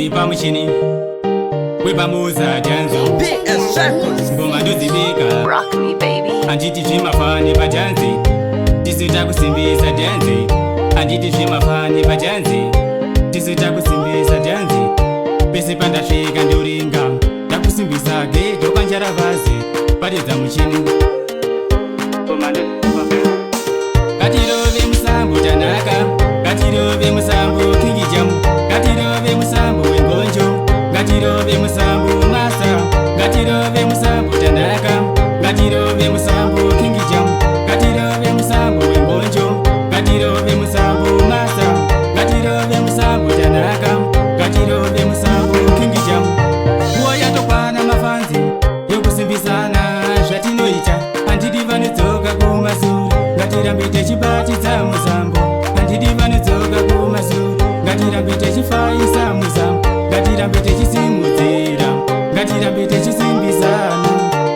wipa muchini wipa muza janzo PS Records ngoma ndozibika Rock me, baby. anditi zvimafani pajanzi tisita kusimbisa dhanzi anditi zvimafani pajanzi tisita kusimbisa dhanzi pese pandasvika ndoringa ndakusimbisa geto kanjaravazi patedza muchini ngatirove musambo tanaka ngatirove musambo kingijamu ngatirove musambo wengonjo ngatirove musambo masa ngatirove musambo tanaka ngatirove musambo kingijamu ngatirove musambo wengonjo ngatirove musambo masa ngatirove musambo tanaka ngatirove musambo kingijamu nguva yatokwana mafanzi yokusimbisana zvatinoita handidi vanodzoka kumasure ngatirambe tichibatidza musambo handidi vanodzoka kumasure ngatirambe tichifaisa musambo ngatirambe tichisimudzira ngatirambe tichisimbisana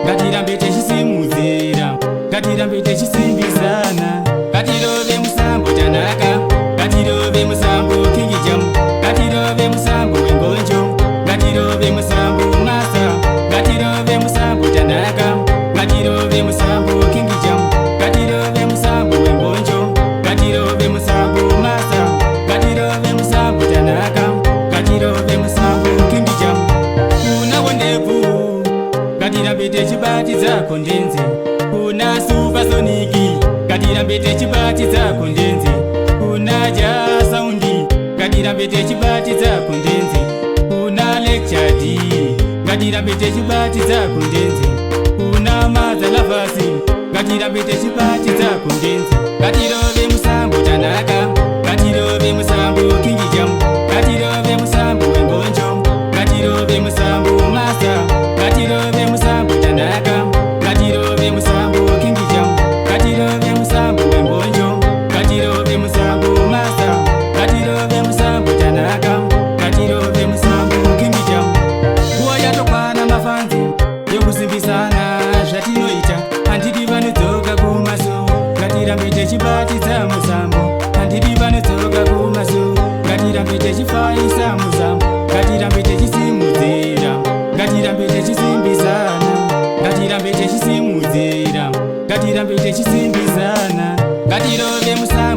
ngatirambe tichisimudzira ngatirambe tichisimbisana ngatirove musambo tanaka ngatirove musambo kingijamu ngatirove musambo wengonjo ngatirove musambo masa ngatirove musambo tanaka ngatirove musambo kingijamu ngatirove musambo wengonjo ngatirove musambo masa ngatirove musambo tanaka ngatirove musambo kingijamu kunawo ndebvu ngatirambe tichibatidza kondenzi kuna supasoniki ngatirambe tichibatidza kondenzi kuna jasaundi ngatirambe tichibatidza kondenzi kuna lecturedi ngatirambe tichibatidza kondenzi kuna madzalavasi ngatirambe tichibatidza kondenzi ngatirove musambo tanaka ngatirove musambo kingijamu ngatirove musambo wengonjo ngatirove musambo masa ngatirove musambo tanaka ngatirove musambo kingijamu ngatirove musambo wengonjo ngatirove musambo masa ngatirove musambo tanaka ngatirove musambo kingijamu nguva yatokwana mafanzi yokusimbisana zvatinoita handidi vanodzoka kumasure ngatirambe tichibatidza musambo handidi vanodzoka kumasure ngatirambe tichifaisa musambo ngatirambe tichisimudzira ngatirambe tichisimbisana ngatirambe tichisimudzira ngatirambe tichisimbisana ngatirove musambo